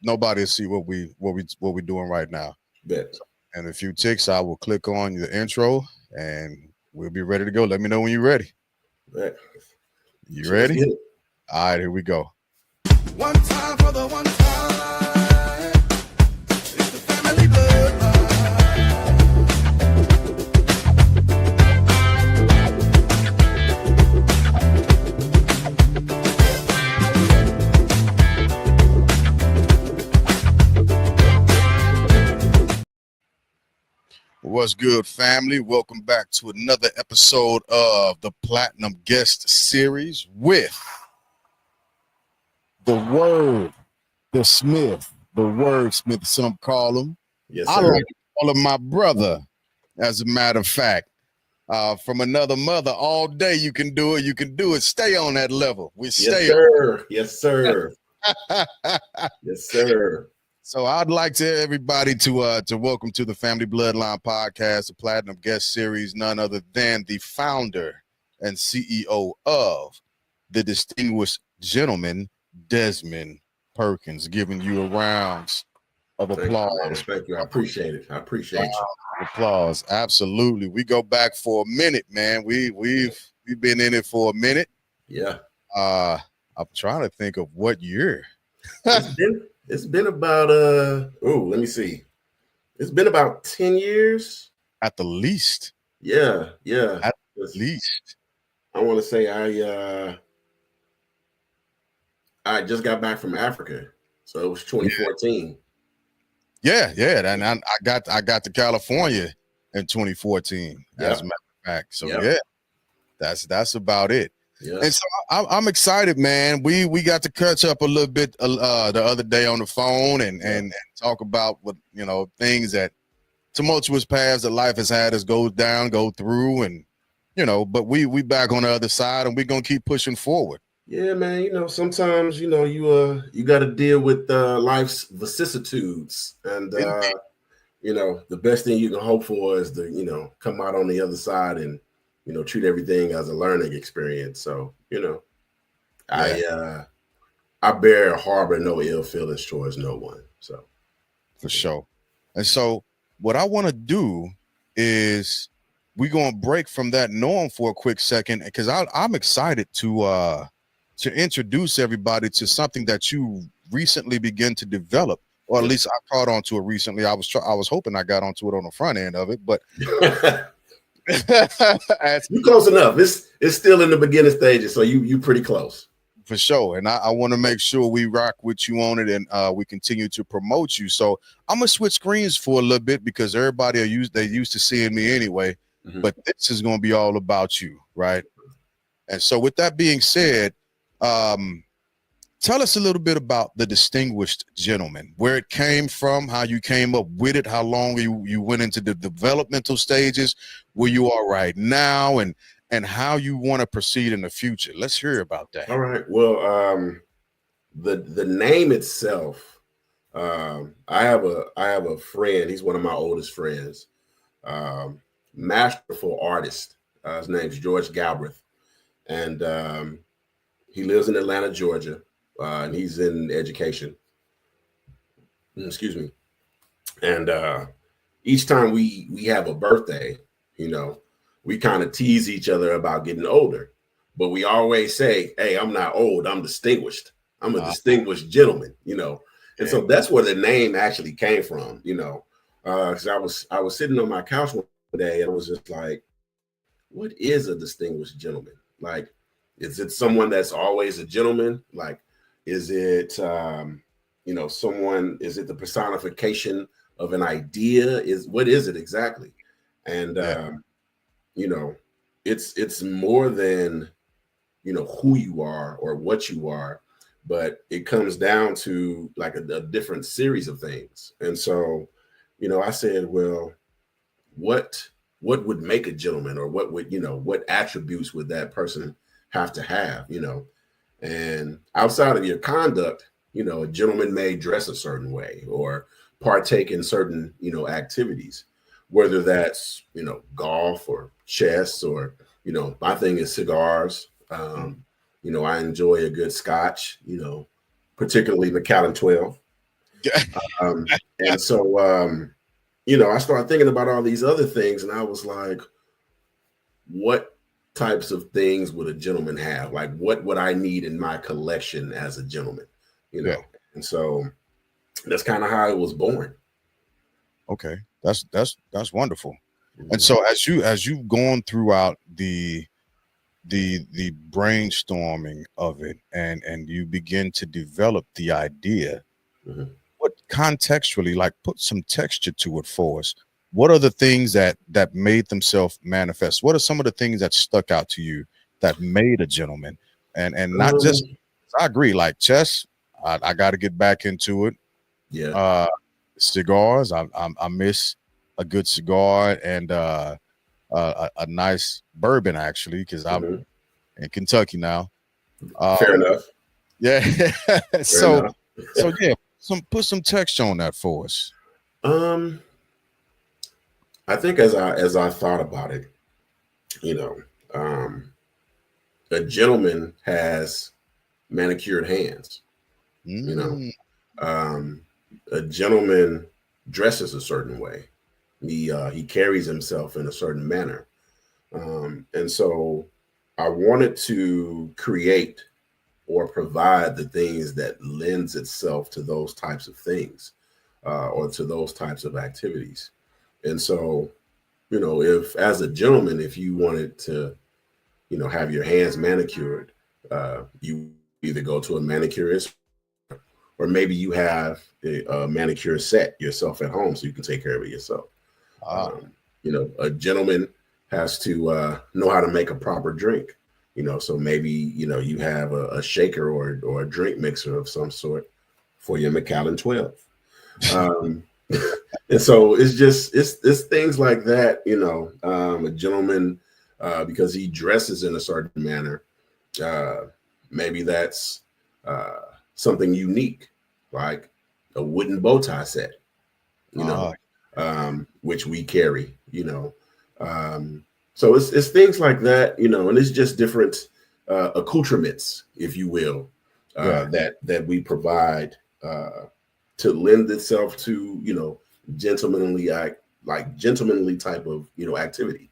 nobody will see what we doing right now. Bet. In a few ticks, I will click on the intro and we'll be ready to go. Let me know when you're ready. Bet. You ready? Let's get it. All right, here we go. One time for the one time. It's the family bloodline. What's good, family? Welcome back to another episode of the Platinum Guest Series with the Wordsmith, some call him. Yes, I sir. like to call him my brother, as a matter of fact. From another mother, all day you can do it. You can do it. Stay on that level. We Yes, stay. sir. Yes, sir. Yes, sir. So I'd like to everybody to welcome to the Family Bloodline Podcast, the Platinum Guest Series, none other than the founder and CEO of the distinguished gentleman, Dezmond Perkins, giving you a round of applause. Thank you. I appreciate it. I appreciate you. Applause. Absolutely. We go back for a minute, man. We've been in it for a minute. Yeah. I'm trying to think of what year. It's been about let me see. It's been about 10 years. At the least. Yeah. At least. I want to say I just got back from Africa. So it was 2014. Yeah. And I got to California in 2014, as a matter of fact. So that's about it. Yeah. And so I'm excited, man. We got to catch up a little bit the other day on the phone and talk about what things that tumultuous paths that life has had us go through, and but we back on the other side, and we're gonna keep pushing forward. Yeah, man. Sometimes you got to deal with life's vicissitudes, and the best thing you can hope for is to come out on the other side and treat everything as a learning experience. So, I bear or harbor no ill feelings towards no one. So, for sure. And so, what I want to do is we're gonna break from that norm for a quick second, because I'm excited to introduce everybody to something that you recently began to develop, or at least I caught onto it recently. I was hoping I got onto it on the front end of it, but. You close enough. It's still in the beginning stages, so you pretty close. For sure. And I want to make sure we rock with you on it, and we continue to promote you. So I'm gonna switch screens for a little bit, because everybody they used to seeing me anyway. Mm-hmm. But this is gonna be all about you, right? And so with that being said, tell us a little bit about the distinguished gentleman, where it came from, how you came up with it, how long you went into the developmental stages, where you are right now, and how you want to proceed in the future. Let's hear about that. All right. Well, the name itself, I have a friend. He's one of my oldest friends, masterful artist. His name's George Galbraith, and he lives in Atlanta, Georgia. And he's in education. Excuse me. And each time we have a birthday, we kind of tease each other about getting older. But we always say, hey, I'm not old. I'm distinguished. I'm a distinguished gentleman, And so that's where the name actually came from, because I was sitting on my couch one day, and I was just like, what is a distinguished gentleman? Like, is it someone that's always a gentleman? Like, is it, someone, is it the personification of an idea? What is it exactly? And, it's more than, who you are or what you are, but it comes down to like a different series of things. And so, I said, well, what would make a gentleman, or what would, what attributes would that person have to have, And outside of your conduct, a gentleman may dress a certain way or partake in certain, activities, whether that's, golf or chess, or, my thing is cigars. I enjoy a good scotch, particularly Macallan 12. And so, I started thinking about all these other things, and I was like, what types of things would a gentleman have? Like, what would I need in my collection as a gentleman? Yeah. And so that's kind of how it was born. Okay. That's wonderful. Mm-hmm. And so as you've gone throughout the brainstorming of it, and you begin to develop the idea, Mm-hmm. what contextually, like, put some texture to it for us. What are the things that made themselves manifest? What are some of the things that stuck out to you that made a gentleman? And not just, I agree, like chess, I got to get back into it. Yeah. Cigars, I miss a good cigar, and a nice bourbon, actually, because I'm Mm-hmm. in Kentucky now. Fair enough. Yeah. Fair so enough. yeah, put some texture on that for us. I think as I thought about it, a gentleman has manicured hands. Mm, A gentleman dresses a certain way. He carries himself in a certain manner, and so I wanted to create or provide the things that lends itself to those types of things, or to those types of activities. And so, if as a gentleman, if you wanted to, have your hands manicured, you either go to a manicurist, or maybe you have a manicure set yourself at home so you can take care of it yourself. ah, A gentleman has to know how to make a proper drink. So maybe you have a shaker or a drink mixer of some sort for your Macallan 12. Um, and so it's things like that. A gentleman, because he dresses in a certain manner, maybe that's something unique, like a wooden bow tie set, ah, which we carry, so it's things like that, and it's just different accoutrements, if you will, yeah. that we provide to lend itself to, gentlemanly gentlemanly type of, activity.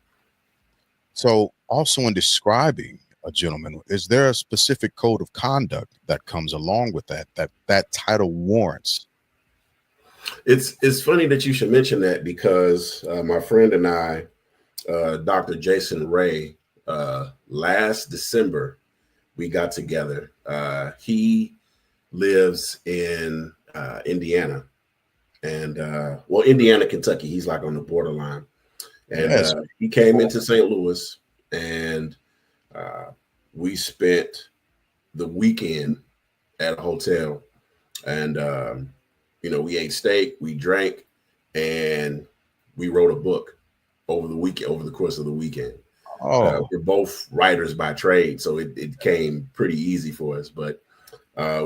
So, also in describing a gentleman, is there a specific code of conduct that comes along with that title warrants? It's funny that you should mention that, because my friend and I, Dr. Jason Ray, last December, we got together. He lives in Indiana, and Indiana, Kentucky. He's like on the borderline. And Yes. he came into St. Louis, and we spent the weekend at a hotel, and we ate steak, we drank, and we wrote a book over the course of the weekend. Oh, We're both writers by trade, so it came pretty easy for us. But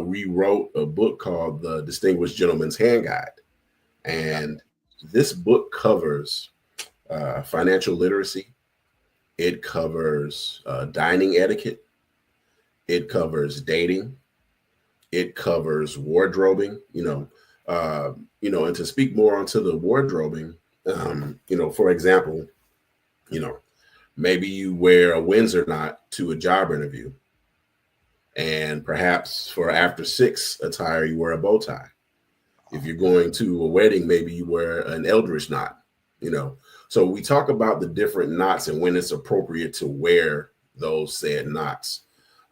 we wrote a book called The Distinguished Gentleman's Hand Guide, and this book covers financial literacy. It covers dining etiquette. It covers dating. It covers wardrobing. And to speak more onto the wardrobing, for example, maybe you wear a Windsor knot to a job interview, and perhaps for after 6 attire, you wear a bow tie. If you're going to a wedding, maybe you wear an Eldridge knot. So we talk about the different knots and when it's appropriate to wear those said knots.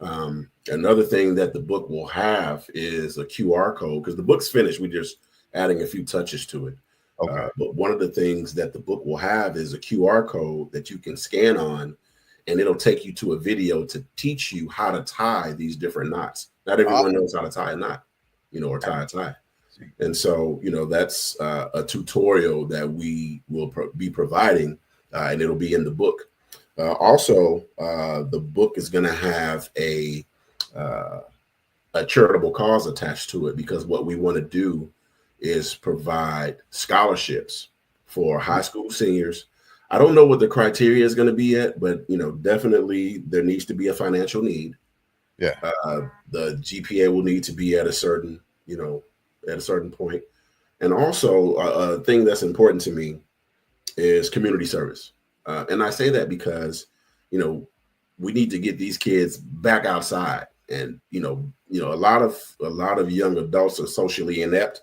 Another thing that the book will have is a QR code, because the book's finished. We're just adding a few touches to it. okay. But one of the things that the book will have is a QR code that you can scan on, and it'll take you to a video to teach you how to tie these different knots. Not everyone knows how to tie a knot, or tie a tie. And so, that's a tutorial that we will be providing, and it'll be in the book. Also, the book is going to have a charitable cause attached to it, because what we want to do is provide scholarships for high school seniors. I don't know what the criteria is going to be yet, but definitely there needs to be a financial need. Yeah. The GPA will need to be at a certain at a certain point. And also, a thing that's important to me is community service. And I say that because, we need to get these kids back outside. And a lot of young adults are socially inept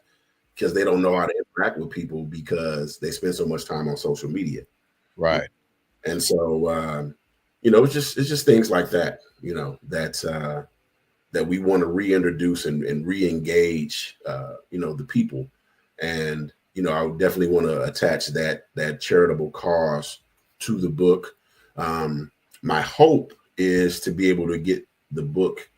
because they don't know how to interact with people because they spend so much time on social media. Right. And so, it's just things like that, that we want to reintroduce and re-engage, the people. And, I would definitely want to attach that charitable cause to the book. My hope is to be able to get the book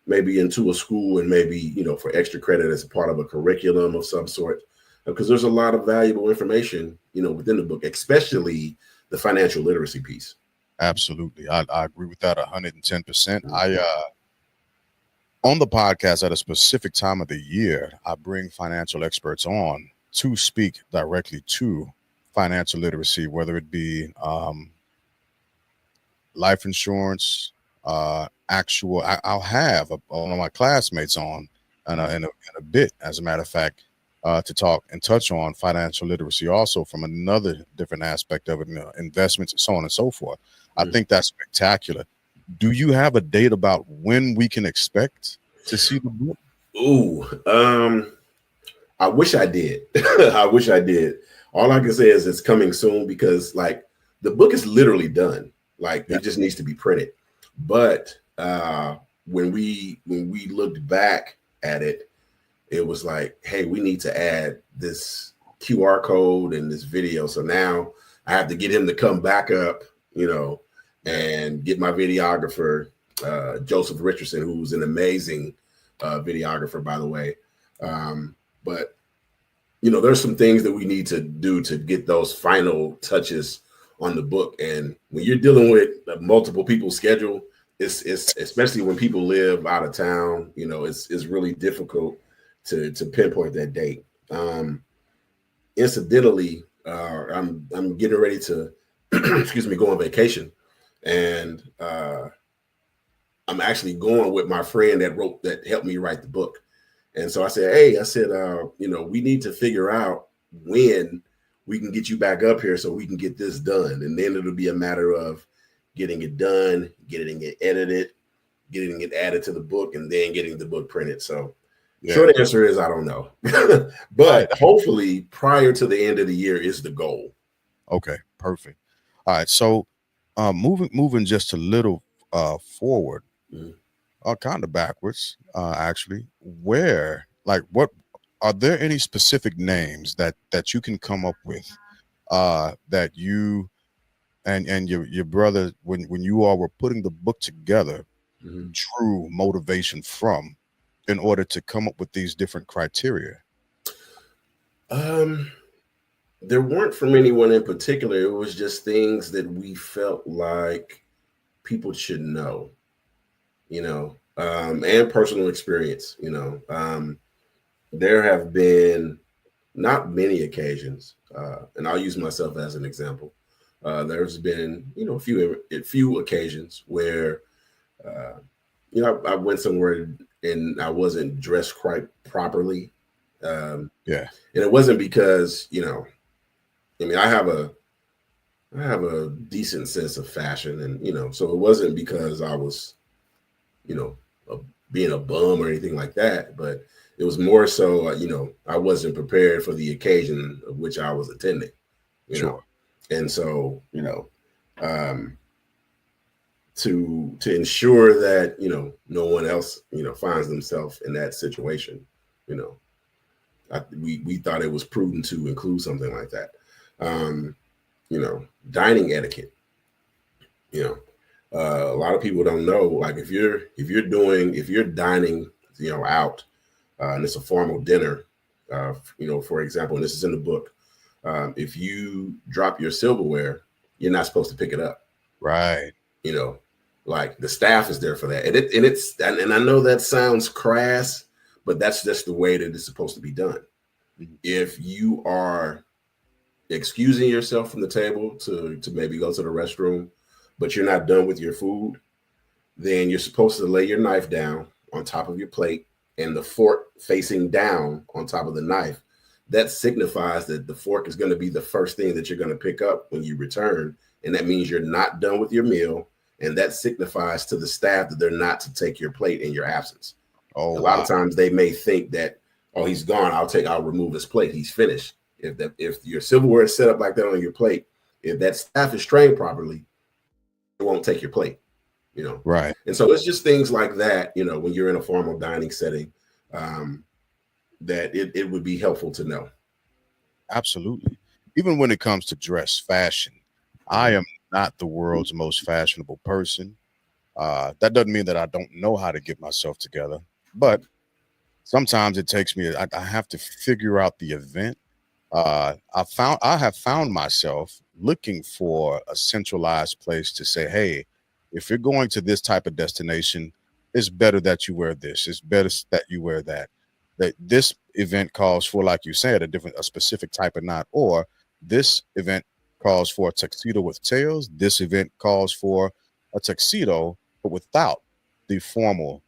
maybe into a school and maybe, for extra credit as a part of a curriculum of some sort, because there's a lot of valuable information, within the book, especially the financial literacy piece. Absolutely. I agree with that 110%. On the podcast at a specific time of the year, I bring financial experts on to speak directly to financial literacy, whether it be life insurance, I'll have one of my classmates on in a bit, as a matter of fact, to talk and touch on financial literacy also from another different aspect of it, investments and so on and so forth. I think that's spectacular. Do you have a date about when we can expect to see the book? Ooh, I wish I did. I wish I did. All I can say is it's coming soon because the book is literally done. It just needs to be printed. But when we looked back at it, it was like, hey, we need to add this QR code and this video. So now I have to get him to come back up, and get my videographer, Joseph Richardson, who's an amazing videographer, by the way. But there's some things that we need to do to get those final touches on the book. And when you're dealing with multiple people's schedule, it's especially when people live out of town, it's really difficult to pinpoint that date. Incidentally, I'm getting ready to go on vacation, and I'm actually going with my friend that helped me write the book. And so I said, hey, we need to figure out when we can get you back up here so we can get this done. And then it'll be a matter of getting it done, getting it edited, getting it added to the book, and then getting the book printed. So short answer is I don't know. But hopefully prior to the end of the year is the goal. Okay, perfect. All right. So moving just a little forward, kind of backwards, actually, what are there any specific names that you can come up with that you and your brother, when you all were putting the book together, drew motivation from in order to come up with these different criteria? There weren't from anyone in particular. It was just things that we felt like people should know, and personal experience, there have been not many occasions, and I'll use myself as an example. There's been, a few occasions where, I went somewhere and I wasn't dressed quite properly. And it wasn't because, I have a decent sense of fashion, and, so it wasn't because I was, being a bum or anything like that, but it was more so, I wasn't prepared for the occasion of which I was attending, know? And so, to ensure that, no one else, finds themselves in that situation, we thought it was prudent to include something like that. Dining etiquette, a lot of people don't know, like if you're dining, out, and it's a formal dinner, for example, and this is in the book, if you drop your silverware, you're not supposed to pick it up. Right. Like the staff is there for that. And I know that sounds crass, but that's just the way that it's supposed to be done. If you are excusing yourself from the table to maybe go to the restroom, but you're not done with your food, then you're supposed to lay your knife down on top of your plate and the fork facing down on top of the knife, that signifies that the fork is going to be the first thing that you're going to pick up when you return. And that means you're not done with your meal. And that signifies to the staff that they're not to take your plate in your absence. Oh, A lot wow. of times they may think that, oh, he's gone, I'll remove his plate, he's finished. If your silverware is set up like that on your plate, if that staff is trained properly, it won't take your plate, Right. And so it's just things like that, when you're in a formal dining setting, that it would be helpful to know. Absolutely. Even when it comes to dress fashion, I am not the world's most fashionable person. That doesn't mean that I don't know how to get myself together, but sometimes it takes me, I have to figure out the event. I have found myself looking for a centralized place to say, hey, if you're going to this type of destination, it's better that you wear this. It's better that you wear that. That this event calls for, like you said, a specific type of knot, or this event calls for a tuxedo with tails. This event calls for a tuxedo, but without the formal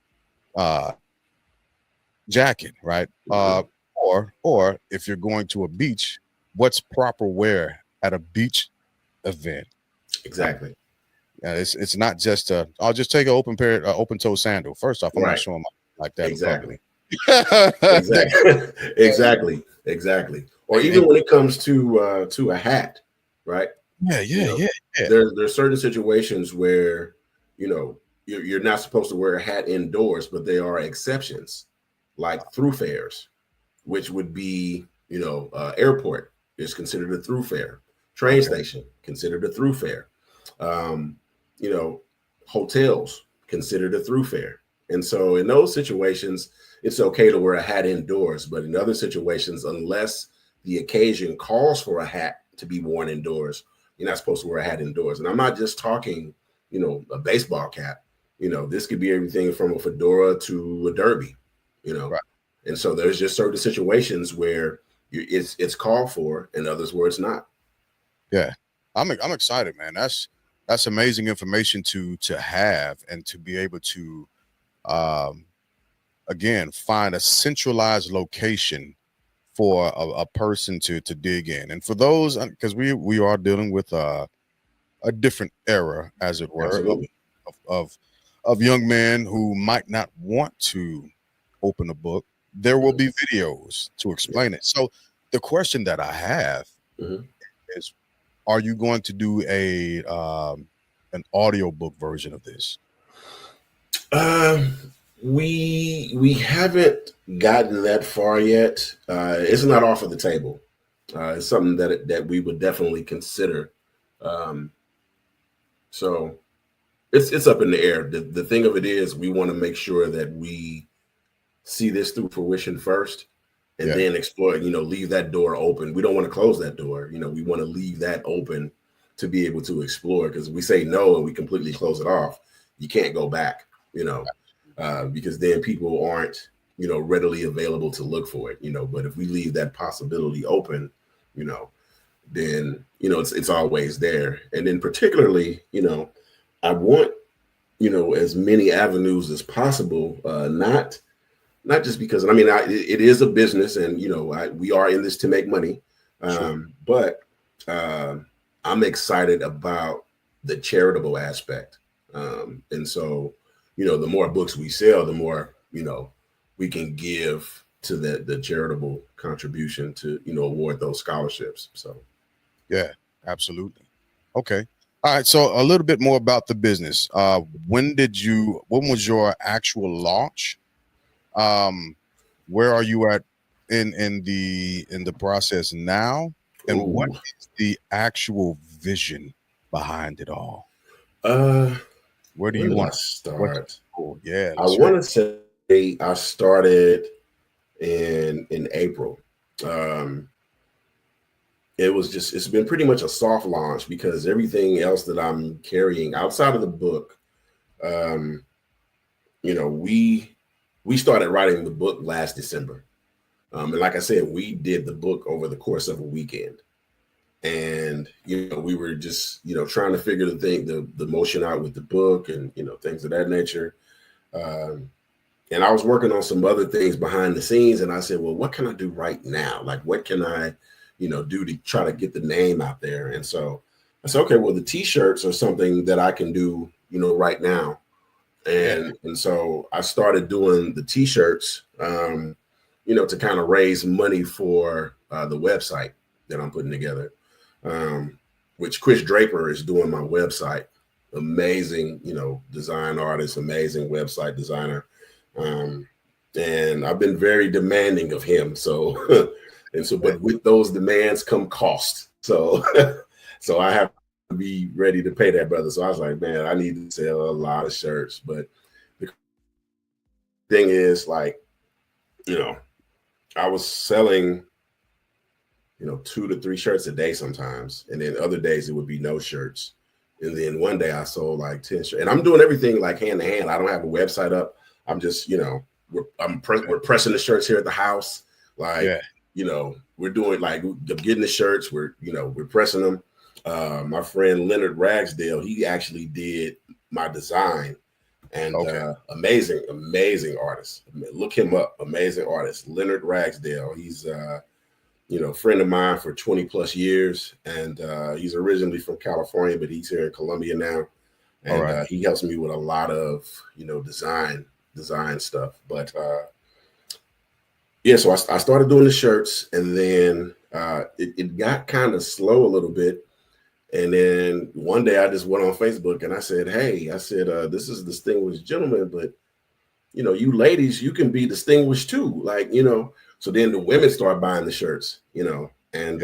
jacket, right? Or if you're going to a beach, what's proper wear at a beach event? Exactly. It's not just I'll just take an open toe sandal. First off, I'm not showing my like that. Exactly. Exactly. Exactly. Or even when it comes to a hat, right? Yeah. There's certain situations where you're not supposed to wear a hat indoors, but there are exceptions, like thoroughfares, which would be airport is considered a thoroughfare, train station considered a thoroughfare, hotels considered a thoroughfare. And so in those situations, it's okay to wear a hat indoors, but in other situations, unless the occasion calls for a hat to be worn indoors, you're not supposed to wear a hat indoors. And I'm not just talking, a baseball cap. This could be everything from a fedora to a derby, Right. And so there's just certain situations where it's called for, and others where it's not. Yeah, I'm excited, man. That's amazing information to have and to be able to again find a centralized location for a person to dig in. And for those, because we are dealing with a different era, as it were, Absolutely. of young men who might not want to open a book. There will be videos to explain it. So the question that I have is, are you going to do an audiobook version of this? We haven't gotten that far yet. It's not off of the table. It's something that we would definitely consider. So it's up in the air. The thing of it is, we want to make sure that we see this through fruition first, and then explore. Leave that door open. We don't want to close that door. We want to leave that open to be able to explore. Because if we say no and we completely close it off, you can't go back. Because then people aren't, readily available to look for it, but if we leave that possibility open, then, it's always there. And then particularly, I want, as many avenues as possible, not just because, it is a business and, we are in this to make money. But I'm excited about the charitable aspect. And so, the more books we sell, the more, we can give to the charitable contribution to, award those scholarships. So. Yeah, absolutely. Okay. All right. So a little bit more about the business. When was your actual launch? Where are you at in the process now? And what is the actual vision behind it all? Where do you want to start? Yeah, I want to say I started in April. It's been pretty much a soft launch because everything else that I'm carrying outside of the book, we started writing the book last December. And like I said, we did the book over the course of a weekend. And, we were just, trying to figure the motion out with the book and, things of that nature. And I was working on some other things behind the scenes, and I said, well, what can I do right now? Like, what can I, do to try to get the name out there? And so I said, okay, well, the t-shirts are something that I can do, right now. Yeah. And so I started doing the t-shirts, to kind of raise money for the website that I'm putting together, which Chris Draper is doing my website. Amazing, design artist, amazing website designer. And I've been very demanding of him. So, but with those demands come cost. So, so I have to be ready to pay that brother. So I was like, man, I need to sell a lot of shirts. But the thing is, like, I was selling, 2 to 3 shirts a day sometimes. And then other days it would be no shirts. And then one day I sold like 10 shirts. And I'm doing everything like hand to hand. I don't have a website up. I'm just, we're pressing the shirts here at the house. Like, we're doing like getting the shirts. We're pressing them. My friend Leonard Ragsdale, he actually did my design, and amazing artist. Look him up. Amazing artist, Leonard Ragsdale. He's a friend of mine for 20 plus years, and he's originally from California, but he's here in Colombia now, and he helps me with a lot of design stuff. But so I started doing the shirts, and then it got kind of slow a little bit. And then one day I just went on Facebook and I said, hey, this is Distinguished Gentleman, but you ladies, you can be distinguished too. Like, so then the women start buying the shirts, and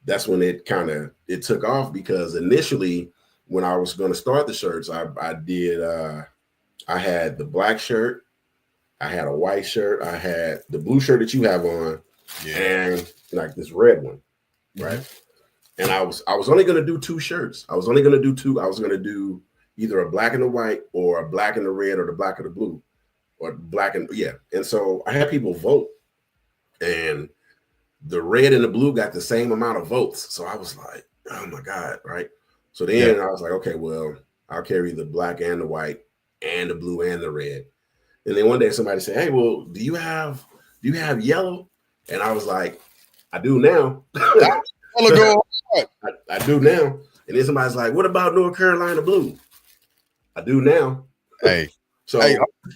that's when it took off, because initially when I was going to start the shirts, I had the black shirt, I had a white shirt, I had the blue shirt that you have on, and like this red one, right? And I was only going to do 2 shirts. I was only going to do 2. I was going to do either a black and a white, or a black and the red, or the black and the blue, or black and And so I had people vote, and the red and the blue got the same amount of votes. So I was like, oh my God, right? So then I was like, okay, well, I'll carry the black and the white and the blue and the red. And then one day somebody said, hey, well, do you have yellow? And I was like, I do now. I do now. And then somebody's like, what about North Carolina blue? I do now. Hey,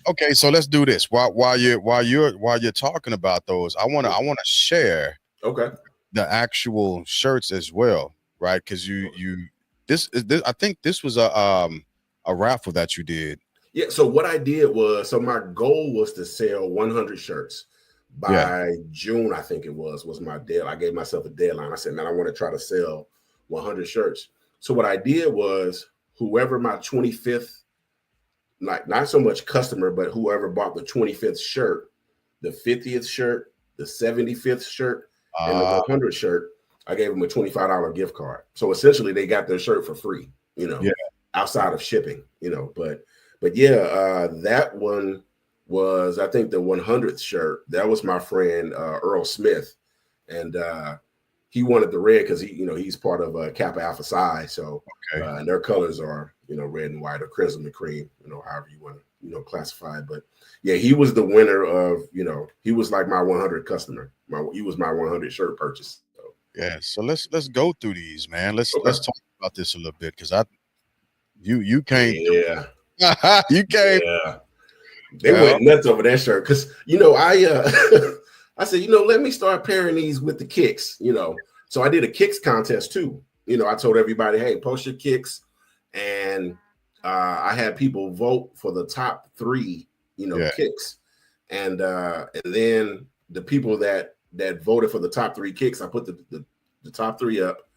okay, so let's do this. While you're talking about those, I want to share the actual shirts as well, right? Because I think this was a raffle that you did. Yeah. So what I did was, my goal was to sell 100 shirts by June. I think it was my deadline. I gave myself a deadline. I said, man, I want to try to sell 100 shirts. So what I did was, whoever my 25th, not so much customer, but whoever bought the 25th shirt, the 50th shirt, the 75th shirt, and the 100th shirt, I gave them a $25 gift card. So essentially they got their shirt for free, outside of shipping, but that one was, I think, the 100th shirt. That was my friend Earl Smith, and he wanted the red because he's part of Kappa Alpha Psi. So and their colors are red and white, or crimson and cream, however you want to classify it. But yeah, he was the winner of he was like my 100 customer. He was my 100 shirt purchase. So. Yeah, so let's go through these, man. Let's talk about this a little bit, because you came. Yeah. You came. Yeah. They went nuts over that shirt, because I said, let me start pairing these with the kicks, So I did a kicks contest too. I told everybody, hey, post your kicks, and I had people vote for the top 3, kicks, and then the people that voted for the top 3 kicks, I put the top 3 up.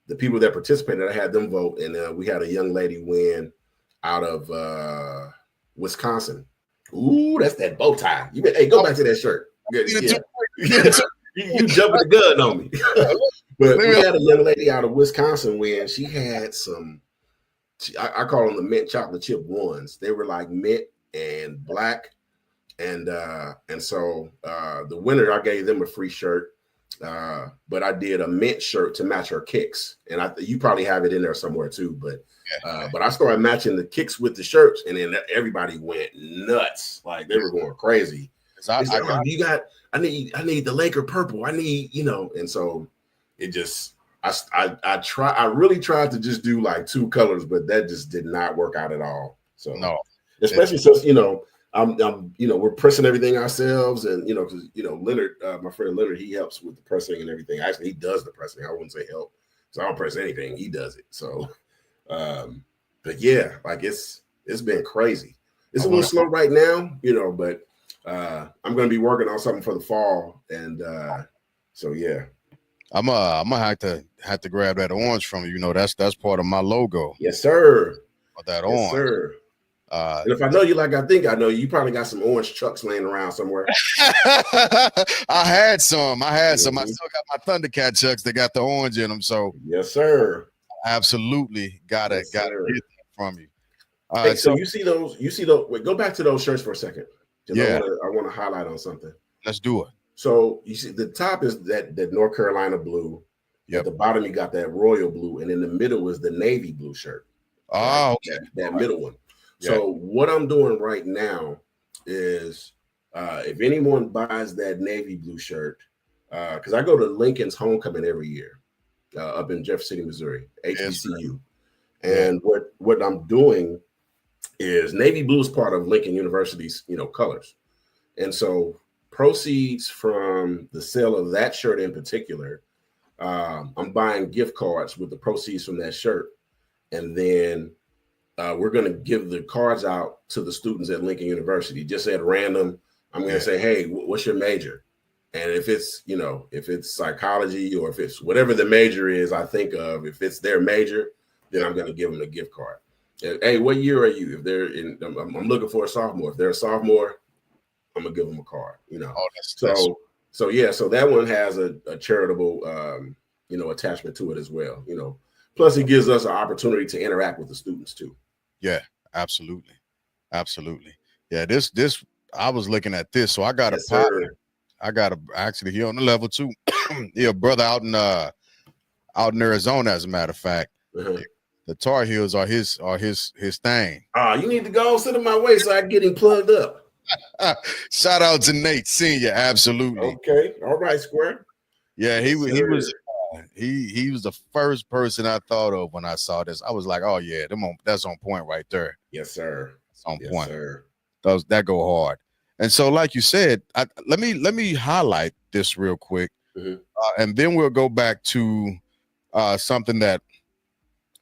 The people that participated, I had them vote, and we had a young lady win out of Wisconsin. Ooh, that's that bow tie. Hey, go back to that shirt. Yeah. You jumping the gun on me. But we had a young lady out of Wisconsin win. She had some, I call them the mint chocolate chip ones. They were like mint and black. And so the winner, I gave them a free shirt. But I did a mint shirt to match her kicks. And you probably have it in there somewhere too. But But I started matching the kicks with the shirts, and then everybody went nuts. Like they were going crazy. They said, I need the Laker purple. I need, and so it just I really tried to just do like 2 colors, but that just did not work out at all. So no, especially since we're pressing everything ourselves, and because Leonard, my friend Leonard, he helps with the pressing and everything. Actually, he does the pressing. I wouldn't say help, so I don't press anything. He does it. So, but yeah, like it's been crazy. It's a little slow right now, but I'm going to be working on something for the fall, and so yeah. I'm gonna have to grab that orange from you. That's part of my logo. Yes, sir. That yes, orange. Sir. And if I know you like I think I know you, probably got some orange chucks laying around somewhere. I had some. Mm-hmm. I still got my Thundercat chucks that got the orange in them. So yes, sir. Absolutely gotta get that from you. Hey, so you see those. Wait, go back to those shirts for a second. Yeah, I want to highlight on something. Let's do it. So you see, the top is that North Carolina blue. Yep. At the bottom, you got that royal blue, and in the middle is the navy blue shirt. Oh, okay. that middle one. Yeah. So what I'm doing right now is, if anyone buys that navy blue shirt, because I go to Lincoln's homecoming every year, up in Jeff City, Missouri, HBCU, and what I'm doing is navy blue is part of Lincoln University's colors, and so proceeds from the sale of that shirt in particular, I'm buying gift cards with the proceeds from that shirt, and then we're going to give the cards out to the students at Lincoln University. Just at random, I'm going to say, hey, what's your major? And if it's psychology, or if it's whatever the major is I think of, if it's their major, then I'm going to give them a gift card. Hey, what year are you? If they're I'm looking for a sophomore. If they're a sophomore, I'm gonna give them a card. So that one has a charitable attachment to it as well. Plus it gives us an opportunity to interact with the students too. Yeah, absolutely. Yeah, this I was looking at this, so I got a partner. I got actually here on the level 2. Yeah, brother out in Arizona, as a matter of fact. Uh-huh. The Tar Heels are his thing. You need to go sit in my way so I can get him plugged up. Shout out to Nate Senior, absolutely. Okay, all right, Square. Yeah, he was the first person I thought of when I saw this. I was like, oh yeah, that's on point right there. Yes, sir. It's on point. Sir. That go hard. And so, like you said, let me highlight this real quick, and then we'll go back to something that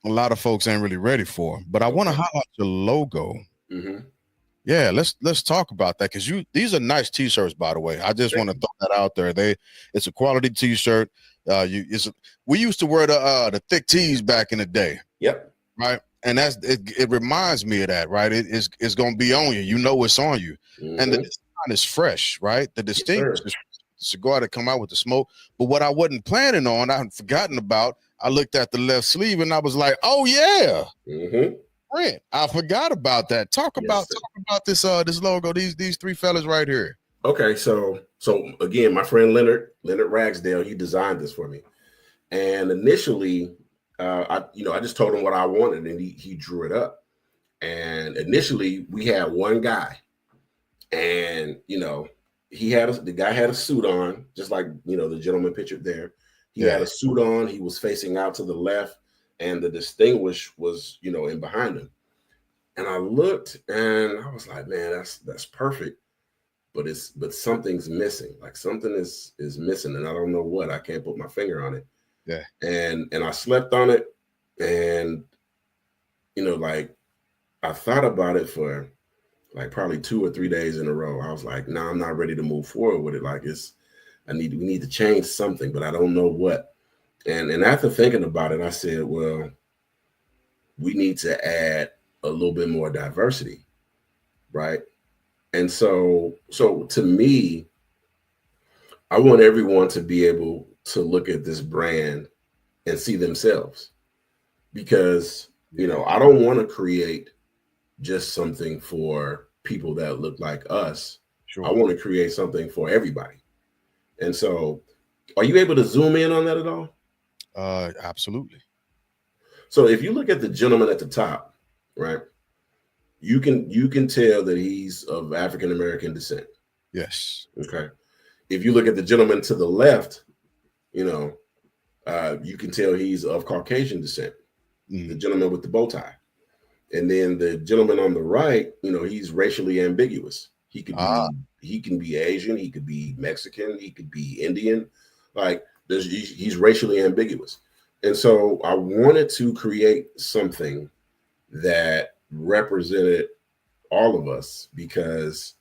a lot of folks ain't really ready for. But I want to highlight your logo. Mm-hmm. Yeah, let's talk about that, because these are nice t-shirts, by the way. I just want to throw that out there. It's a quality t-shirt. We used to wear the thick tees back in the day. Yep. Right. And it reminds me of that, right? It's gonna be on you. It's on you. Mm-hmm. And the design is fresh, right? The distinct cigar that come out with the smoke. But what I wasn't planning on, I had forgotten about. I looked at the left sleeve and I was like, oh yeah. Mm-hmm. Brent, I forgot about that. Talk about this logo, these 3 fellas right here. Okay, so again, my friend Leonard Ragsdale, he designed this for me. And initially, I just told him what I wanted, and he drew it up. And initially we had one guy, and the guy had a suit on, just like the gentleman pictured there. He had a suit on, he was facing out to the left, and the distinguished was, in behind him. And I looked and I was like, man, that's perfect. But something's missing. Like something is missing, and I don't know what. I can't put my finger on it. Yeah. And I slept on it, and I thought about it for like probably 2 or 3 days in a row. I was like, no, I'm not ready to move forward with it. Like we need to change something, but I don't know what. And after thinking about it, I said, well, we need to add a little bit more diversity, right? And so to me, I want everyone to be able to look at this brand and see themselves, because, I don't want to create just something for people that look like us. Sure. I want to create something for everybody. And so, are you able to zoom in on that at all? Absolutely. So if you look at the gentleman at the top, right, you can tell that he's of African American descent. Yes. Okay. If you look at the gentleman to the left, you know, you can tell he's of Caucasian descent. The gentleman with the bow tie. And then the gentleman on the right, you know, he's racially ambiguous. He can be Asian, he could be Mexican, he could be Indian. Like he's racially ambiguous. And so I wanted to create something that represented all of us, because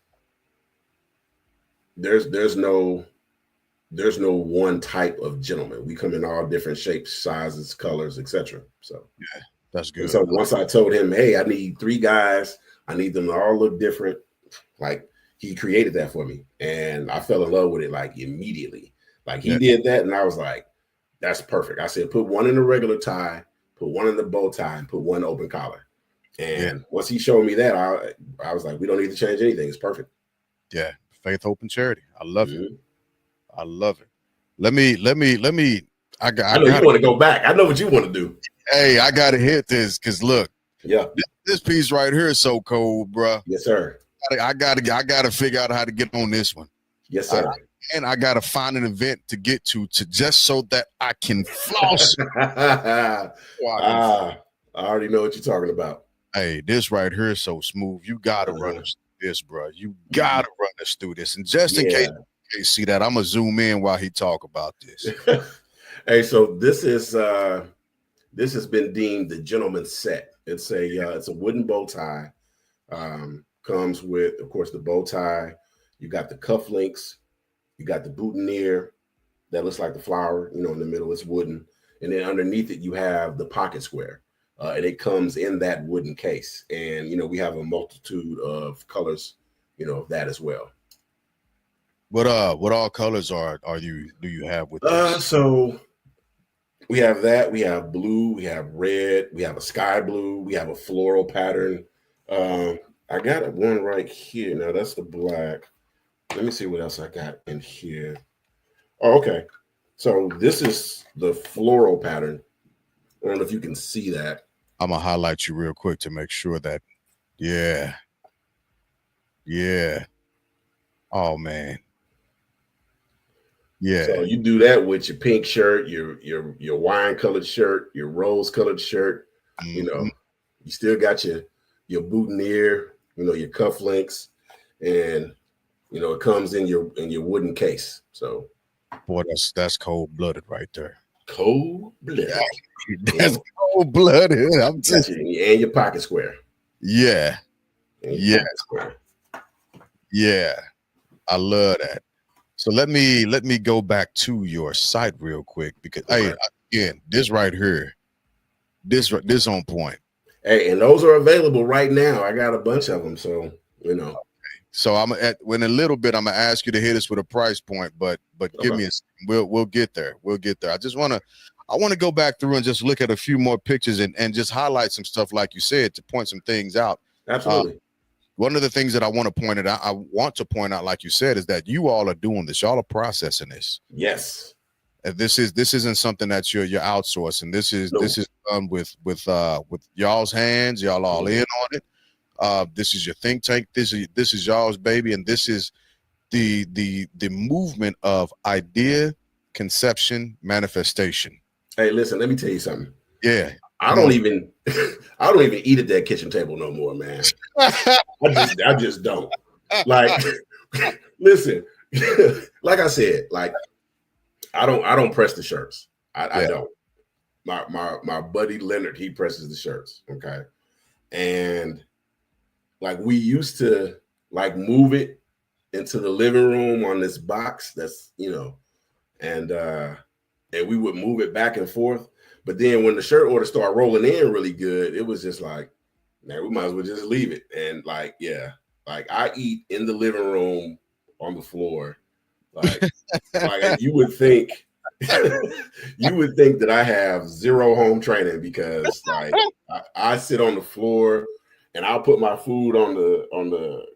there's no one type of gentleman. We come in all different shapes, sizes, colors, etc. So yeah, that's good. And so once I told him, hey, I need 3 guys, I need them to all look different, like he created that for me, and I fell in love with it like immediately. Like he did that, and I was like, that's perfect. I said, put one in the regular tie, put one in the bow tie, and put one open collar. And once he showed me that, I was like, we don't need to change anything. It's perfect. Yeah, faith, hope, and charity. I love it. I love it. Let me. I know you want to go back. I know what you want to do. Hey, I gotta hit this because look, yeah, this piece right here is so cold, bro. Yes, sir. I gotta figure out how to get on this one. Yes, sir. And I gotta find an event to get to just so that I can floss. I already know what you're talking about. Hey, this right here is so smooth. You gotta run us through this, bro. You gotta run us through this. And just in case you can't see that, I'm gonna zoom in while he talk about this. Hey, so this has been deemed the gentleman's set. It's a wooden bow tie. Comes with, of course, the bow tie. You got the cufflinks. You got the boutonniere that looks like the flower. You know, in the middle it's wooden, and then underneath it you have the pocket square, and it comes in that wooden case. And you know, we have a multitude of colors, you know, of that as well. What all colors do you have with this? So we have that. We have blue. We have red. We have a sky blue. We have a floral pattern. I got one right here. Now that's the black. Let me see what else I got in here. Oh, okay. So this is the floral pattern. I don't know if you can see that. I'm gonna highlight you real quick to make sure that. Yeah. Oh man. Yeah. So you do that with your pink shirt, your wine colored shirt, your rose colored shirt. You know, you still got your boutonniere, you know, your cufflinks, and you know, it comes in your wooden case. So, boy, that's cold blooded right there. Cold blooded. That's cold blooded. I'm just and your pocket square. Yeah. Yeah. I love that. So let me go back to your site real quick because hey, again, this right here, this on point. Hey, and those are available right now. I got a bunch of them, so you know. So in a little bit, I'm gonna ask you to hit us with a price point, but give me we'll get there. We'll get there. I want to go back through and just look at a few more pictures and just highlight some stuff, like you said, to point some things out. Absolutely. One of the things that I want to point out, like you said, is that you all are doing this. Y'all are processing this. Yes. And this isn't something that you're outsourcing. This is done with y'all's hands. Y'all all in on it. This is your think tank. This is y'all's baby, and this is the movement of idea, conception, manifestation. Hey, listen, let me tell you something. Yeah. I don't even eat at that kitchen table no more, man. I just don't. Like, listen, like I said, like I don't press the shirts. I don't. My buddy Leonard, he presses the shirts. Okay. And like we used to like move it into the living room on this box that's, you know, and we would move it back and forth. But then when the shirt orders started rolling in really good, it was just like, man, we might as well just leave it. And like, yeah, like I eat in the living room on the floor. Like, like you would think that I have zero home training because like I sit on the floor and I'll put my food on the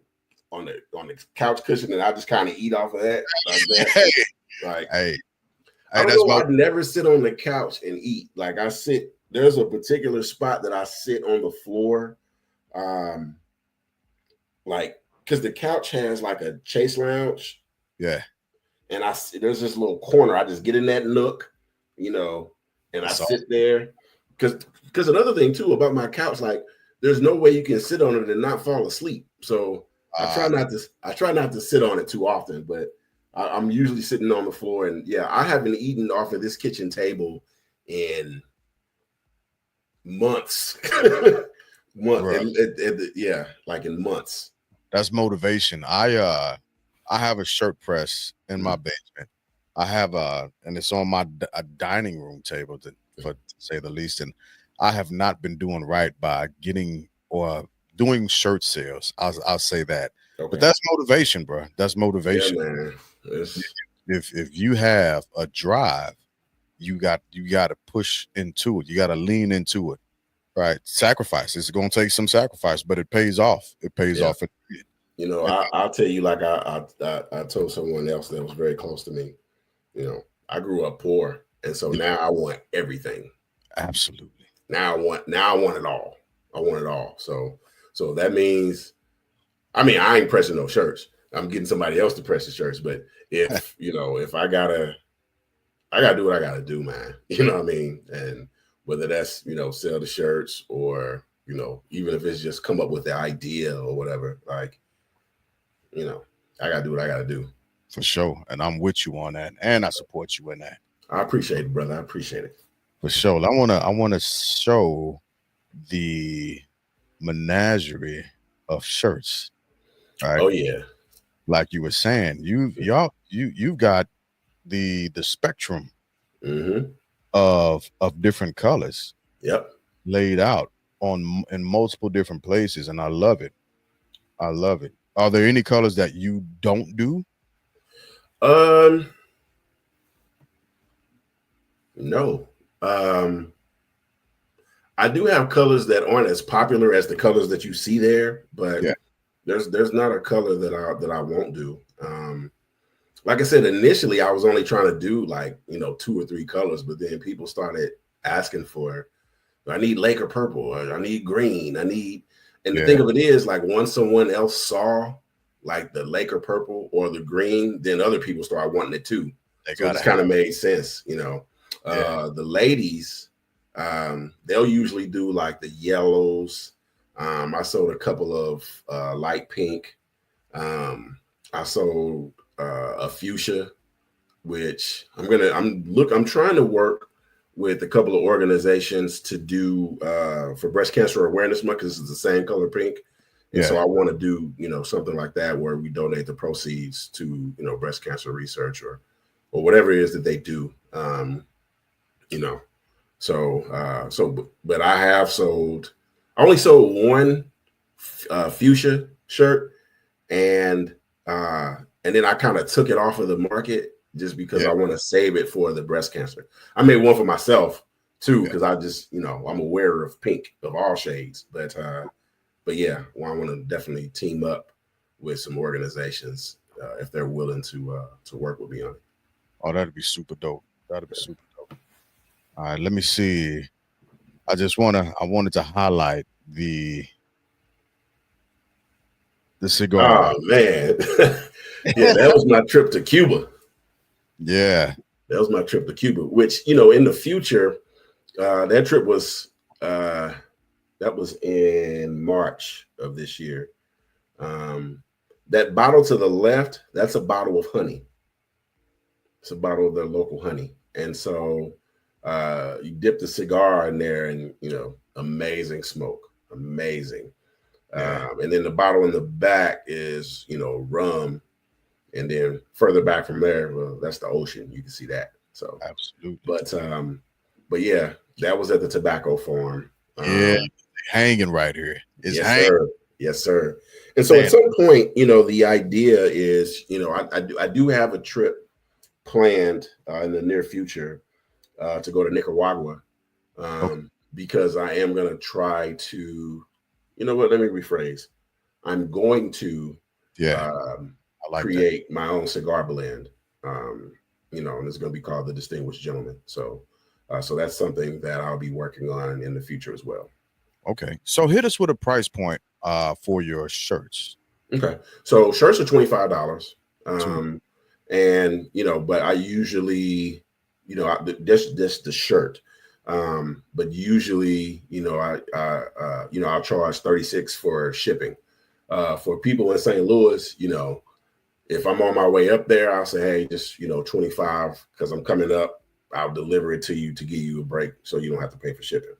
couch cushion and I just kind of eat off of that. Like that. Like, hey, I don't know, I'd never sit on the couch and eat. Like I sit there's a particular spot that I sit on the floor, like because the couch has like a chase lounge. Yeah. And there's this little corner. I just get in that nook, and I sit there. Because another thing too about my couch, like there's no way you can sit on it and not fall asleep. So I try not to sit on it too often, but I'm usually sitting on the floor. And yeah, I haven't eaten off of this kitchen table in months. Like in months. That's motivation. I have a shirt press in my basement. I have and it's on a dining room table, to say the least. And I have not been doing right by getting or doing shirt sales. I'll say that. Okay. But that's motivation, bro. That's motivation. Yeah, man. If you have a drive, you got to push into it. You got to lean into it. Right? Sacrifice. It's going to take some sacrifice, but it pays off. It pays off. I'll tell you, like I told someone else that was very close to me, I grew up poor. And so now I want everything. Absolutely. Now I want it all. I want it all. So that means, I ain't pressing no shirts. I'm getting somebody else to press the shirts. But if, if I gotta do what I gotta do, man, you know what I mean? And whether that's, sell the shirts or, even if it's just come up with the idea or whatever, like, I got to do what I got to do. For sure. And I'm with you on that. And I support you in that. I appreciate it, brother. I appreciate it. For sure. I want to show the menagerie of shirts. Right? Oh, yeah. Like you were saying, you've got the spectrum of different colors. Yep. Laid out in multiple different places. And I love it. I love it. Are there any colors that you don't do? No. I do have colors that aren't as popular as the colors that you see there, but there's not a color that I won't do. Like I said, initially I was only trying to do like, 2 or 3 colors, but then people started asking for, I need Laker purple, or I need green, and the thing of it is, like, once someone else saw like the Laker purple or the green, then other people started wanting it too. So it kind of made sense, The ladies, they'll usually do like the yellows. I sold a couple of light pink. I sold a fuchsia, which I'm trying to work with a couple of organizations to do for Breast Cancer Awareness Month, because it's the same color pink. And so I want to do, something like that where we donate the proceeds to, breast cancer research or whatever it is that they do. But I only sold one fuchsia shirt, and then I kind of took it off of the market just because I want to save it for the breast cancer. I made one for myself too, because I just, I'm aware of pink of all shades, but yeah, well, I want to definitely team up with some organizations if they're willing to work with me on it. Oh, that'd be super dope. That'd be super dope. All right, let me see. I wanted to highlight the cigar. Oh man. Yeah, that was my trip to Cuba. Yeah. That was my trip to Cuba, which, in the future, that trip was that was in March of this year. That bottle to the left, that's a bottle of honey. It's a bottle of their local honey. And so you dip the cigar in there and, amazing smoke, amazing. Yeah. And then the bottle in the back is, rum. And then further back from there, well, that's the ocean. You can see that. So absolutely. But yeah, that was at the tobacco farm. Hanging right here. It's hanging. Sir. Yes, sir. And so at some point, the idea is, I do have a trip planned in the near future to go to Nicaragua because I am going to try to, let me rephrase. I'm going to create my own cigar blend, and it's going to be called the Distinguished Gentleman. So So that's something that I'll be working on in the future as well. Okay. So hit us with a price point for your shirts. Okay. So shirts are $25. Two. And but I usually, this the shirt. But usually, I'll charge 36 for shipping. For people in St. Louis, if I'm on my way up there, I'll say, hey, just 25 because I'm coming up. I'll deliver it to you to give you a break so you don't have to pay for shipping.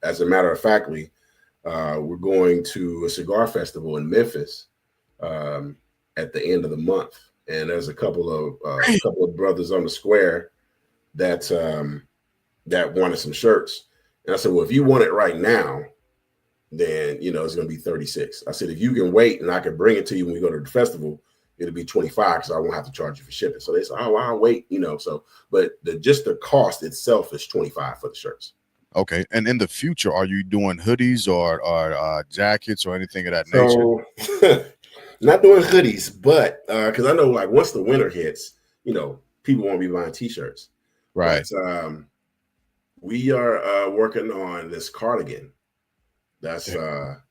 As a matter of factly, we're going to a cigar festival in Memphis at the end of the month, and there's a couple of brothers on the square that wanted some shirts, and I said, well, if you want it right now, then it's going to be 36. I said, if you can wait and I can bring it to you when we go to the festival, it'll be 25 because I won't have to charge you for shipping. So they said, oh, I'll wait, so but just the cost itself is 25 for the shirts. Okay. And in the future, are you doing hoodies or jackets or anything of that nature? So not doing hoodies, but because I know like once the winter hits, people won't be buying t-shirts. Right. But we are working on this cardigan. That's gonna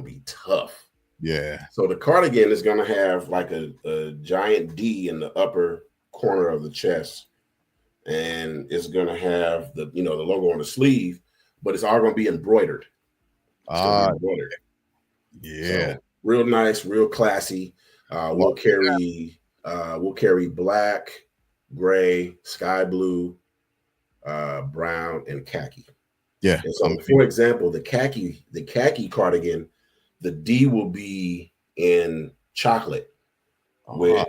be tough. Yeah. So the cardigan is gonna have like a giant D in the upper corner of the chest, and it's gonna have the the logo on the sleeve, but it's all gonna be embroidered. Embroidered. Yeah. So, real nice, real classy. We'll carry black, gray, sky blue, brown, and khaki. Yeah. And so, for example, the khaki cardigan, the D will be in chocolate with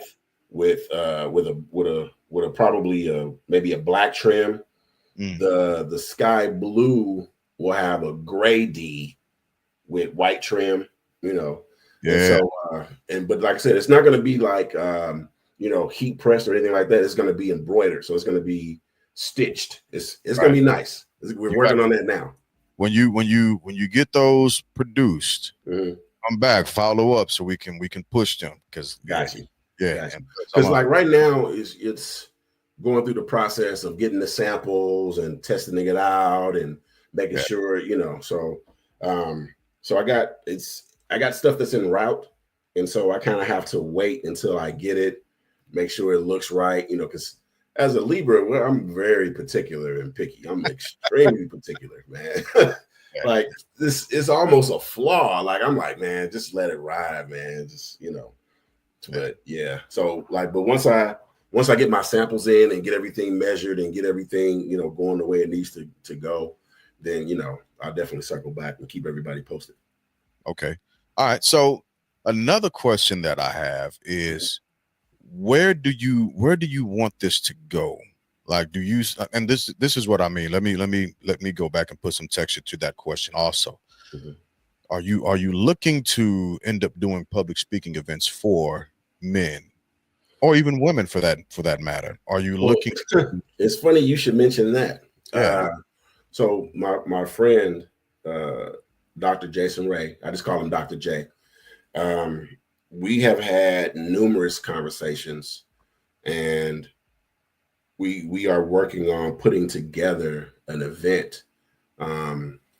a probably maybe a black trim. The sky blue will have a gray D with white trim. Yeah. And so, but like I said, it's not going to be like heat pressed or anything like that. It's going to be embroidered, so it's going to be stitched. It's going to be nice. We're working on that now. When you get those produced, come back, follow up so we can push them because gotcha. Yeah. Because like right now it's going through the process of getting the samples and testing it out and making sure So I got stuff that's en route, and so I kind of have to wait until I get it, make sure it looks right, because as a Libra, I'm very particular and picky. I'm extremely particular, man. Like this is almost a flaw. Like I'm like, man, just let it ride, man. Just But yeah, so like, but once I get my samples in and get everything measured and get everything going the way it needs to go, then I'll definitely circle back and keep everybody posted. Okay. All right. So another question that I have is, where do you want this to go? Like, do you, and this is what I mean. Let me go back and put some texture to that question also. Are you looking to end up doing public speaking events for men or even women for that matter? Are you looking It's funny you should mention that. Yeah. So my friend Dr. Jason Ray, I just call him Dr. J. We have had numerous conversations, and we are working on putting together an event,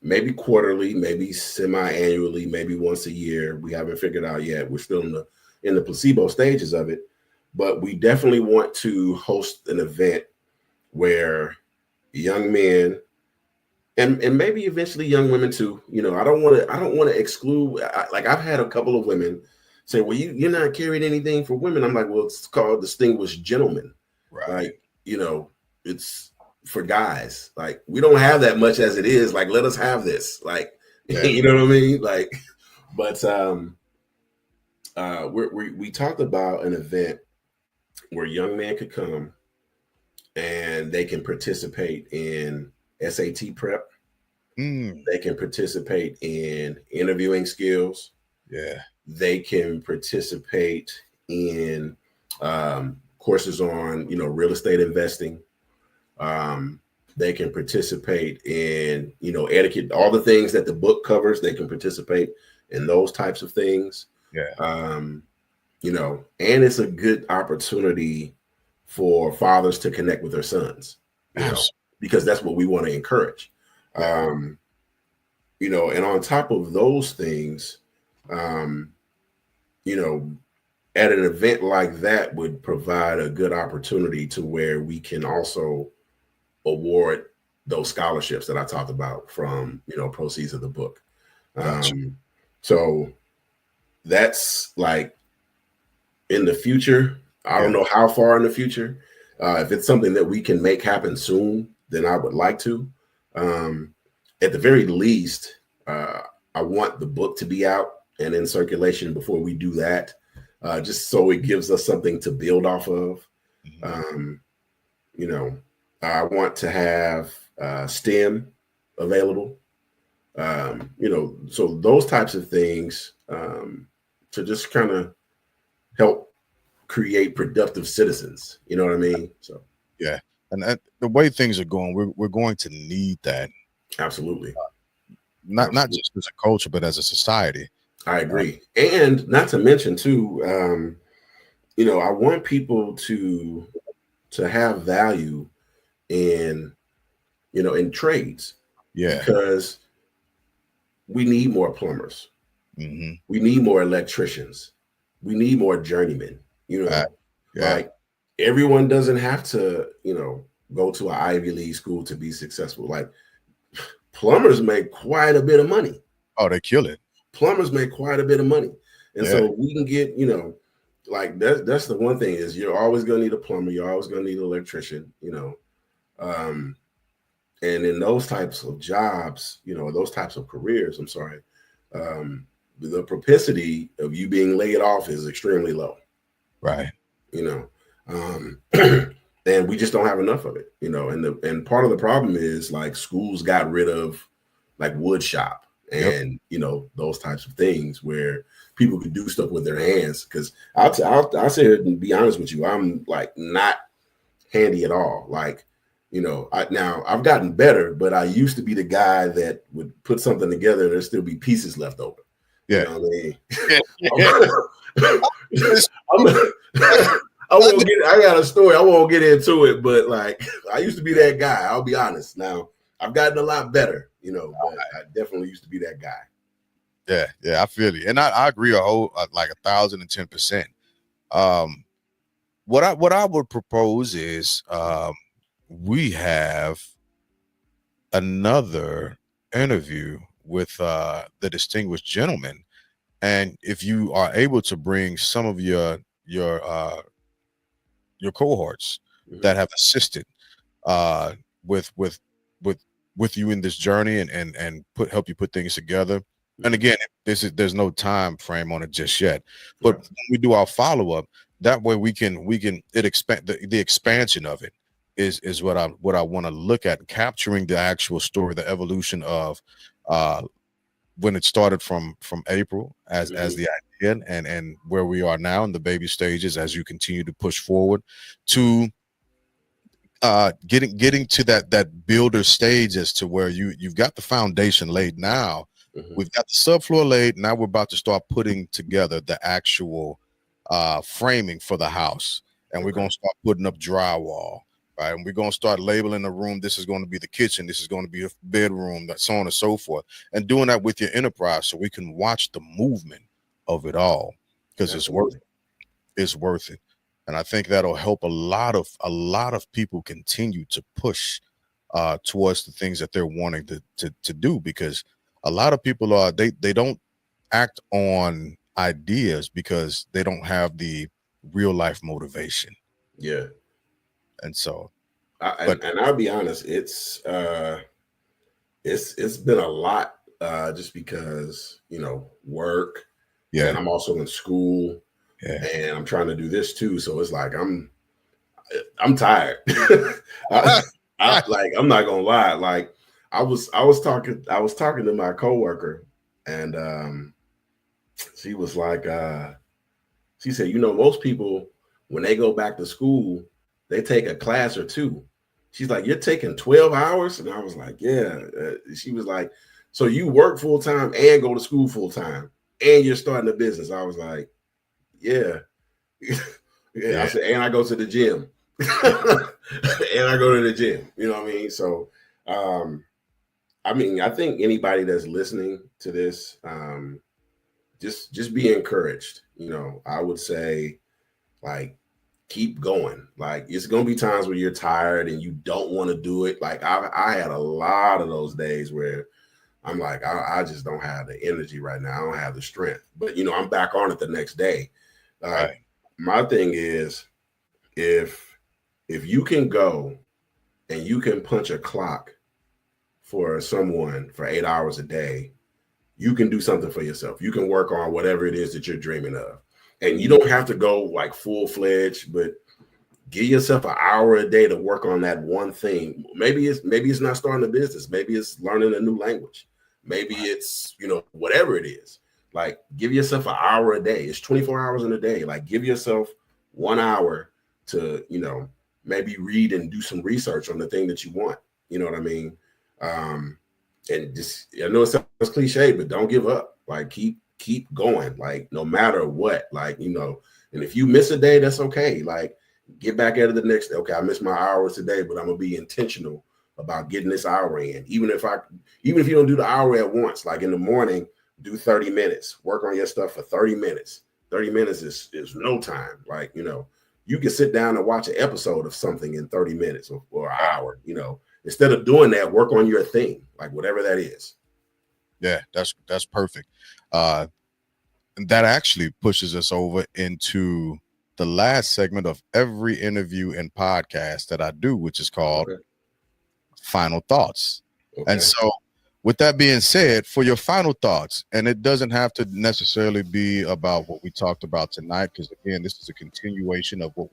maybe quarterly, maybe semi-annually, maybe once a year. We haven't figured out yet. We're still in the placebo stages of it, but we definitely want to host an event where young men and maybe eventually young women too. I don't want to exclude. Like I've had a couple of women say, well, you're not carrying anything for women. I'm like, well, it's called Distinguished Gentlemen. Right. Like, it's for guys. Like, we don't have that much as it is. Like, let us have this. Like, you know what I mean? Like, but we talked about an event where young men could come and they can participate in SAT prep. They can participate in interviewing skills. Yeah. They can participate in courses on, real estate investing. They can participate in, etiquette, all the things that the book covers. They can participate in those types of things. Yeah. And it's a good opportunity for fathers to connect with their sons. Absolutely. Because that's what we want to encourage. And on top of those things, at an event like that would provide a good opportunity to where we can also award those scholarships that I talked about from, proceeds of the book. Gotcha. So that's like in the future. I don't know how far in the future. If it's something that we can make happen soon, then I would like to. At the very least, I want the book to be out and in circulation before we do that, just so it gives us something to build off of. I want to have STEM available, so those types of things to just kind of help create productive citizens. You know what I mean? So yeah, and the way things are going, we're going to need that. Absolutely. Not just as a culture, but as a society. I agree. And not to mention too, I want people to have value in trades. Yeah. Because we need more plumbers. Mm-hmm. We need more electricians. We need more journeymen. Like everyone doesn't have to, go to an Ivy League school to be successful. Like plumbers make quite a bit of money. Oh, they kill it. Plumbers make quite a bit of money. And so we can get, like that's the one thing is you're always going to need a plumber. You're always going to need an electrician, and in those types of jobs, those types of careers, the propensity of you being laid off is extremely low. Right. And we just don't have enough of it, and part of the problem is like schools got rid of like wood shop and, those types of things where people could do stuff with their hands. Cause I'll say it and be honest with you. I'm like not handy at all. Like, now I've gotten better, but I used to be the guy that would put something together and there'd still be pieces left over. Yeah. You know what I mean? I got a story. I won't get into it, but like I used to be that guy. I'll be honest. Now I've gotten a lot better, but I definitely used to be that guy. Yeah, I feel you, and I agree like 1,010%. What I would propose is we have another interview with the distinguished gentleman, and if you are able to bring some of your cohorts that have assisted with you in this journey and help you put things together. And again, there's no time frame on it just yet, but when we do our follow-up, that way we can expand the expansion of it is what I want to look at, capturing the actual story, the evolution of when it started from April as the idea and where we are now in the baby stages as you continue to push forward to getting to that builder stage as to where you've got the foundation laid now. We've got the subfloor laid. Now we're about to start putting together the actual framing for the house, and we're going to start putting up drywall, right? And we're going to start labeling the room. This is going to be the kitchen. This is going to be the bedroom, that so on and so forth, and doing that with your enterprise so we can watch the movement of it all, because it's worth it. It's worth it. And I think that'll help a lot of people continue to push towards the things that they're wanting to do, because a lot of people they don't act on ideas because they don't have the real life motivation. Yeah. And so and I'll be honest, it's been a lot just because, work. Yeah. And I'm also in school. Yeah. And I'm trying to do this too. So it's like I'm tired. I'm not gonna lie. Like I was talking to my coworker, and she was like, she said, most people when they go back to school, they take a class or two. She's like, you're taking 12 hours? And I was like, yeah. She was like, so you work full time and go to school full time and you're starting a business. I was like, yeah. I said, and I go to the gym. and I go to the gym. You know what I mean? So, I mean, I think anybody that's listening to this, just be encouraged. You know, I would say, like, keep going. Like, it's gonna be times where you're tired and you don't want to do it. Like, I had a lot of those days where I'm like, I just don't have the energy right now. I don't have the strength. But you know, I'm back on it the next day. Right. My thing is, if you can go and you can punch a clock for someone for 8 hours a day, you can do something for yourself. You can work on whatever it is that you're dreaming of. And you don't have to go like full-fledged, but give yourself an hour a day to work on that one thing. Maybe it's not starting a business. Maybe it's learning a new language. Maybe it's, you know, whatever it is. Like, give yourself an hour a day. It's 24 hours in a day. Like, give yourself 1 hour to, you know, maybe read and do some research on the thing that you want. You know what I mean? And just, I know it sounds cliche, but don't give up. Like, keep going. Like, no matter what. Like, you know, and if you miss a day, that's okay. Like, get back at it the next day. Okay, I missed my hours today, but I'm gonna be intentional about getting this hour in. Even if you don't do the hour at once, like in the morning, do 30 minutes. Work on your stuff for 30 minutes. 30 minutes is no time. Like, you know, you can sit down and watch an episode of something in 30 minutes or an hour, you know. Instead of doing that, work on your thing, like whatever that is. Yeah, that's perfect. And that actually pushes us over into the last segment of every interview and podcast that I do, which is called Final Thoughts. Okay. And so, with that being said, for your final thoughts, and it doesn't have to necessarily be about what we talked about tonight, because again, this is a continuation of what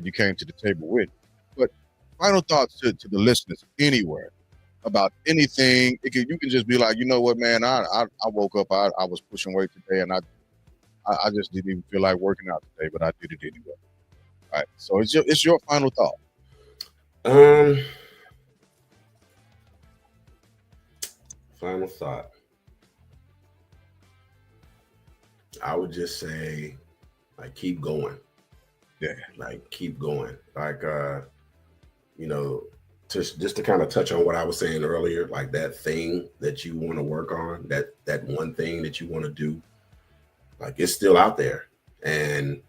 you came to the table with. But final thoughts to the listeners anywhere about anything. You can just be like, you know what, man, I woke up, I was pushing weight today, and I just didn't even feel like working out today, but I did it anyway. All right. So it's your final thought. Final thought. I would just say, like, keep going. Yeah. Like, keep going. Like, you know, just to kind of touch on what I was saying earlier, like that thing that you want to work on, that one thing that you want to do, like, it's still out there. And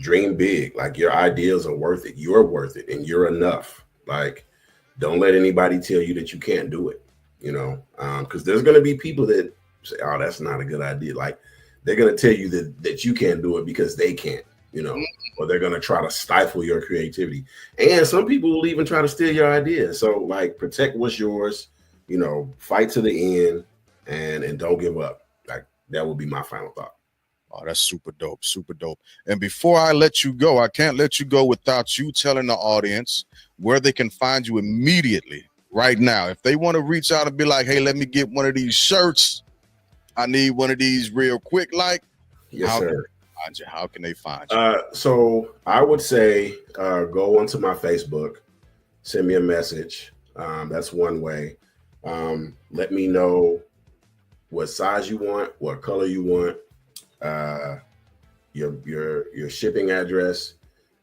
dream big. Like, your ideas are worth it. You're worth it, and you're enough. Like, don't let anybody tell you that you can't do it. You know, because there's going to be people that say, "Oh, that's not a good idea." Like, they're going to tell you that you can't do it because they can't. You know, or they're going to try to stifle your creativity. And some people will even try to steal your ideas. So, like, protect what's yours. You know, fight to the end, and don't give up. Like, that would be my final thought. Oh, that's super dope, super dope. And before I let you go, I can't let you go without you telling the audience where they can find you immediately right now. If they want to reach out and be like, hey, let me get one of these shirts. I need one of these real quick. Like, yes, sir. How can they find you? So I would say go onto my Facebook, send me a message. That's one way. Let me know what size you want, what color you want, your shipping address,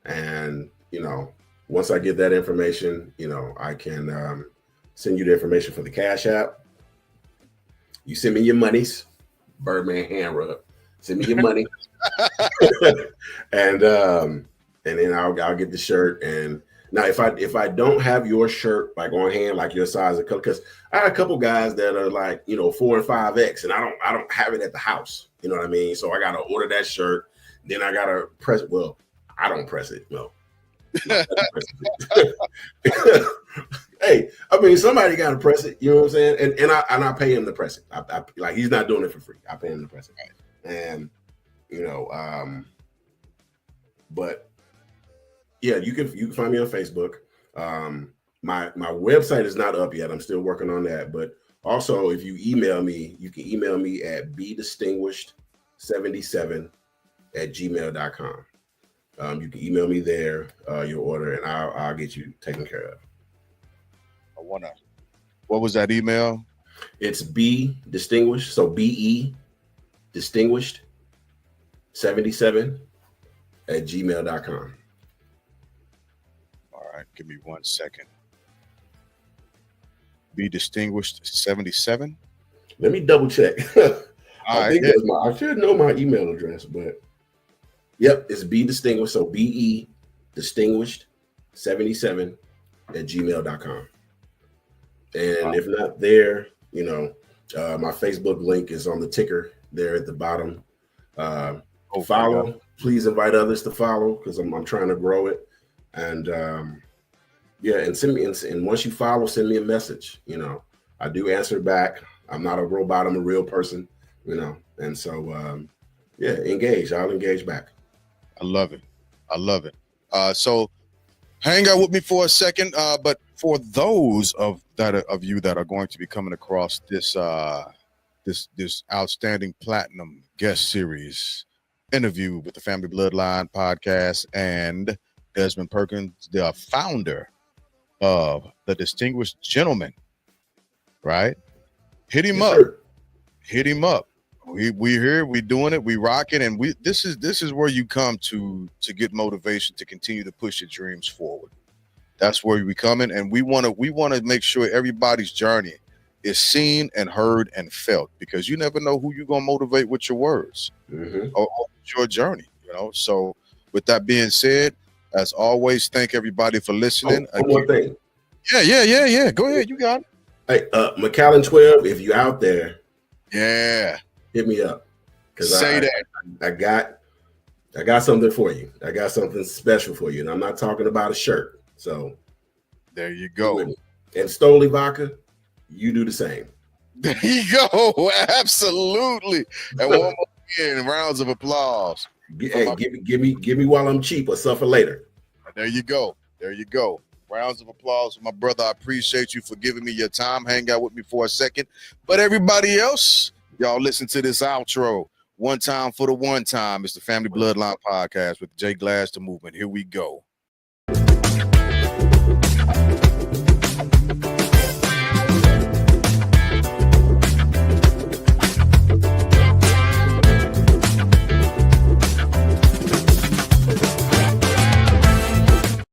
and, you know, once I get that information, you know, I can send you the information for the Cash App. You send me your monies, Birdman hand rub. Send me your money, and then I'll get the shirt. And now, if I don't have your shirt like on hand, like your size and color, because I had a couple guys that are like, you know, 4 and 5X, and I don't have it at the house. You know what I mean? So I gotta order that shirt. Then I gotta press it. Well, I don't press it. No. Hey, I mean, somebody got to press it. You know what I'm saying? And I pay him to press it. I like, he's not doing it for free. I pay him to press it. And, you know, but yeah, you can find me on Facebook. My website is not up yet. I'm still working on that. But also, if you email me, you can email me at bdistinguished77@gmail.com. You can email me there, your order, and I'll get you taken care of. What was that email? It's B distinguished, so BE distinguished 77@gmail.com. All right, give me 1 second. Be Distinguished 77. Let me double check. All I right, think yeah. that's I should know my email address, but yep, it's Be Distinguished. So BE Distinguished 77 at gmail.com. And if not there, my Facebook link is on the ticker there at the bottom. Follow. Please invite others to follow because I'm trying to grow it. And and send me and once you follow, send me a message. I do answer back. I'm not a robot. I'm a real person. And so engage. I'll engage back. I love it. So hang out with me for a second. But for those of you that are going to be coming across this outstanding platinum guest series interview with the Family Bloodline podcast and Dezmond Perkins, the founder of the Distinguished Gentleman, right? Hit him up. Sir. Hit him up. We here, we doing it, we rocking, and this is where you come to get motivation to continue to push your dreams forward. That's where we coming, and we want to make sure everybody's journey is seen and heard and felt, because you never know who you're gonna motivate with your words or your journey. So with that being said, as always, thank everybody for listening. One more thing. Yeah. Go ahead, you got it. Hey, McAllen 12, if you out there, hit me up. Say that. I got something for you. I got something special for you. And I'm not talking about a shirt. So there you go. And Stoli Vodka, you do the same. There you go. Absolutely. And one more again, rounds of applause. Hey, give me while I'm cheap or suffer later. There you go. Rounds of applause for my brother. I appreciate you for giving me your time. Hang out with me for a second. But everybody else, y'all listen to this outro. One time for the one time. It's the Family Bloodline Podcast with Jay Glass, the Movement. Here we go.